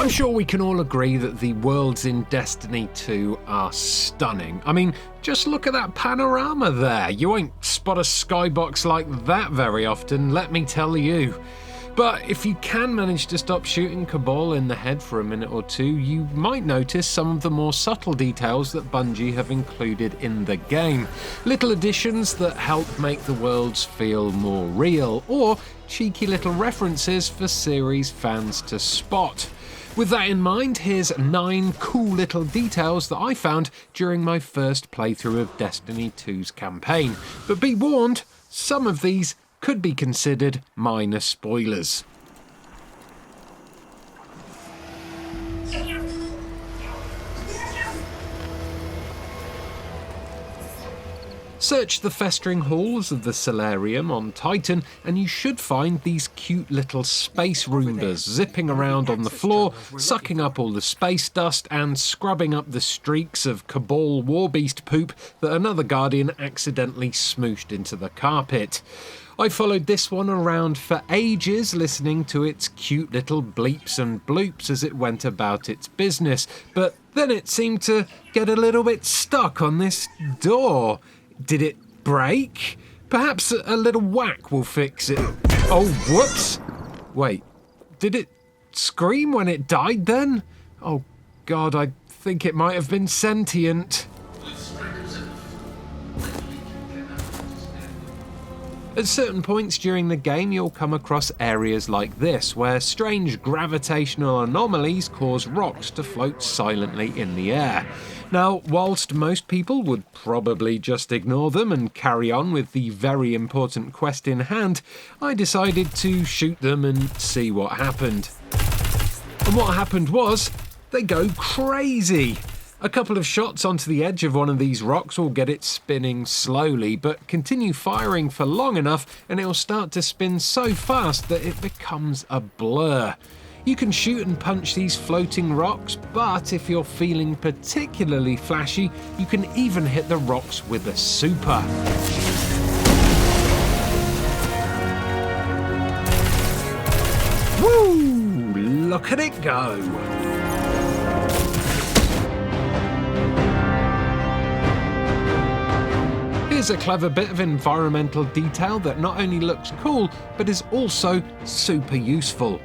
I'm sure we can all agree that the worlds in Destiny 2 are stunning. I mean, just look at that panorama there. You won't spot a skybox like that very often, let me tell you. But if you can manage to stop shooting Cabal in the head for a minute or two, you might notice some of the more subtle details that Bungie have included in the game. Little additions that help make the worlds feel more real, or cheeky little references for series fans to spot. With that in mind, here's 9 cool little details that I found during my first playthrough of Destiny 2's campaign. But be warned, some of these could be considered minor spoilers. Search the festering halls of the Solarium on Titan and you should find these cute little space Roombas zipping around on the floor, sucking up all the space dust and scrubbing up the streaks of Cabal Warbeast poop that another Guardian accidentally smooshed into the carpet. I followed this one around for ages, listening to its cute little bleeps and bloops as it went about its business, but then it seemed to get a little bit stuck on this door. Did it break? Perhaps a little whack will fix it. Oh, whoops! Wait, did it scream when it died then? Oh God, I think it might have been sentient. At certain points during the game, you'll come across areas like this, where strange gravitational anomalies cause rocks to float silently in the air. Now, whilst most people would probably just ignore them and carry on with the very important quest in hand, I decided to shoot them and see what happened. And what happened was, they go crazy! A couple of shots onto the edge of one of these rocks will get it spinning slowly, but continue firing for long enough and it will start to spin so fast that it becomes a blur. You can shoot and punch these floating rocks, but if you're feeling particularly flashy, you can even hit the rocks with a super. Woo! Look at it go! Here's a clever bit of environmental detail that not only looks cool, but is also super useful.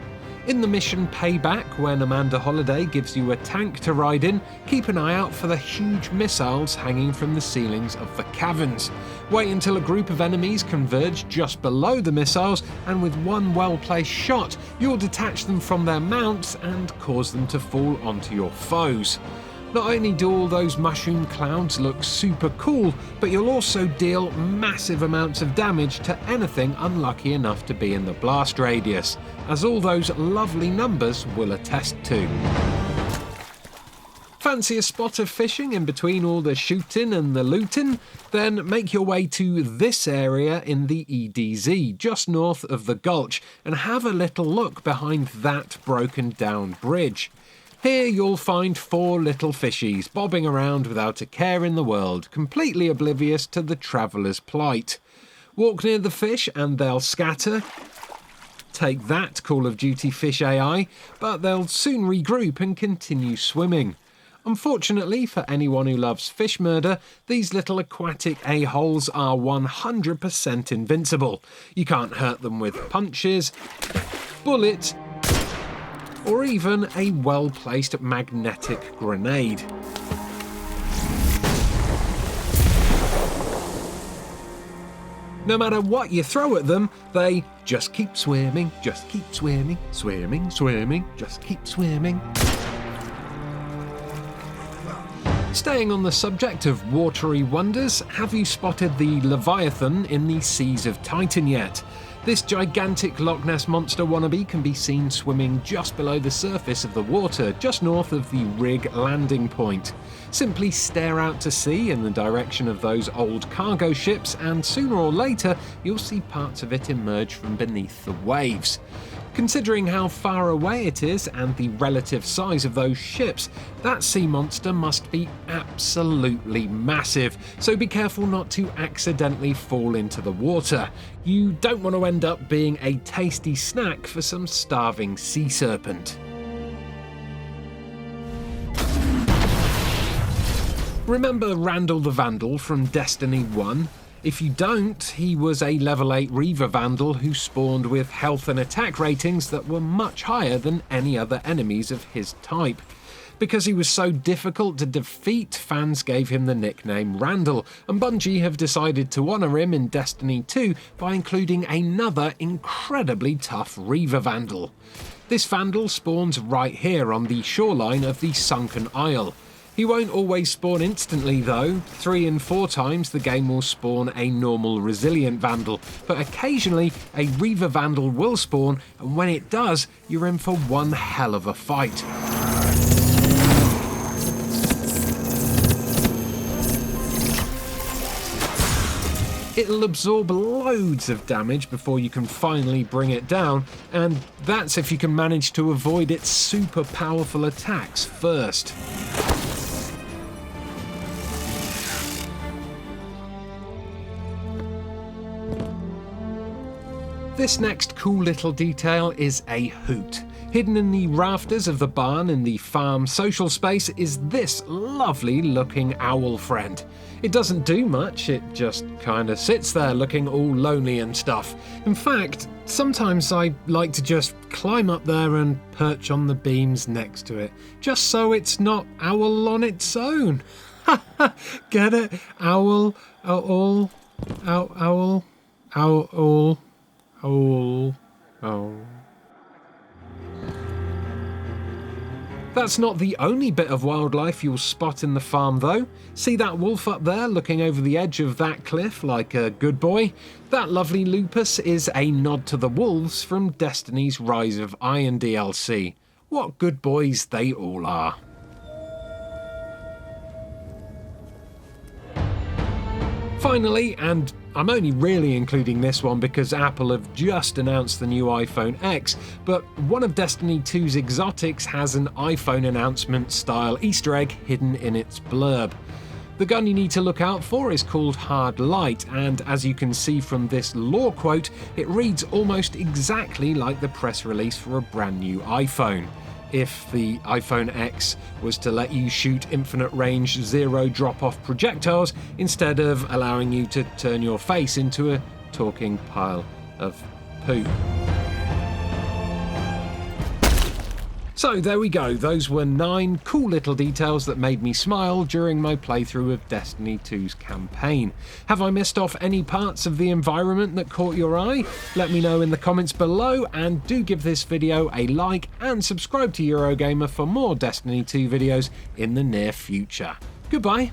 In the mission Payback, when Amanda Holliday gives you a tank to ride in, keep an eye out for the huge missiles hanging from the ceilings of the caverns. Wait until a group of enemies converge just below the missiles, and with one well-placed shot, you'll detach them from their mounts and cause them to fall onto your foes. Not only do all those mushroom clouds look super cool, but you'll also deal massive amounts of damage to anything unlucky enough to be in the blast radius, as all those lovely numbers will attest to. Fancy a spot of fishing in between all the shooting and the looting? Then make your way to this area in the EDZ, just north of the Gulch, and have a little look behind that broken down bridge. Here you'll find 4 little fishies bobbing around without a care in the world, completely oblivious to the traveller's plight. Walk near the fish and they'll scatter. Take that, Call of Duty fish AI, but they'll soon regroup and continue swimming. Unfortunately for anyone who loves fish murder, these little aquatic a-holes are 100% invincible. You can't hurt them with punches, bullets, or even a well-placed magnetic grenade. No matter what you throw at them, they just keep swimming, just keep swimming, swimming, swimming, just keep swimming. Staying on the subject of watery wonders, have you spotted the Leviathan in the seas of Titan yet? This gigantic Loch Ness Monster wannabe can be seen swimming just below the surface of the water, just north of the rig landing point. Simply stare out to sea in the direction of those old cargo ships, and sooner or later you'll see parts of it emerge from beneath the waves. Considering how far away it is and the relative size of those ships, that sea monster must be absolutely massive, so be careful not to accidentally fall into the water. You don't want to end up being a tasty snack for some starving sea serpent. Remember Randall the Vandal from Destiny 1? If you don't, he was a level 8 Reaver Vandal who spawned with health and attack ratings that were much higher than any other enemies of his type. Because he was so difficult to defeat, fans gave him the nickname Randall, and Bungie have decided to honour him in Destiny 2 by including another incredibly tough Reaver Vandal. This Vandal spawns right here on the shoreline of the Sunken Isle. He won't always spawn instantly though. 3 and 4 times the game will spawn a normal resilient Vandal, but occasionally a Reaver Vandal will spawn, and when it does, you're in for one hell of a fight. It'll absorb loads of damage before you can finally bring it down, and that's if you can manage to avoid its super powerful attacks first. This next cool little detail is a hoot. Hidden in the rafters of the barn in the farm social space is this lovely looking owl friend. It doesn't do much, it just kinda sits there looking all lonely and stuff. In fact, sometimes I like to just climb up there and perch on the beams next to it, just so it's not owl on its own. Get it? Owl, owl, owl, owl. Oh. That's not the only bit of wildlife you'll spot in the farm though. See that wolf up there looking over the edge of that cliff like a good boy? That lovely lupus is a nod to the wolves from Destiny's Rise of Iron DLC. What good boys they all are. Finally, and I'm only really including this one because Apple have just announced the new iPhone X, but one of Destiny 2's exotics has an iPhone announcement style Easter egg hidden in its blurb. The gun you need to look out for is called Hard Light, and as you can see from this lore quote, it reads almost exactly like the press release for a brand new iPhone. If the iPhone X was to let you shoot infinite range, zero drop-off projectiles instead of allowing you to turn your face into a talking pile of poo. So there we go, those were 9 cool little details that made me smile during my playthrough of Destiny 2's campaign. Have I missed off any parts of the environment that caught your eye? Let me know in the comments below, and do give this video a like and subscribe to Eurogamer for more Destiny 2 videos in the near future. Goodbye.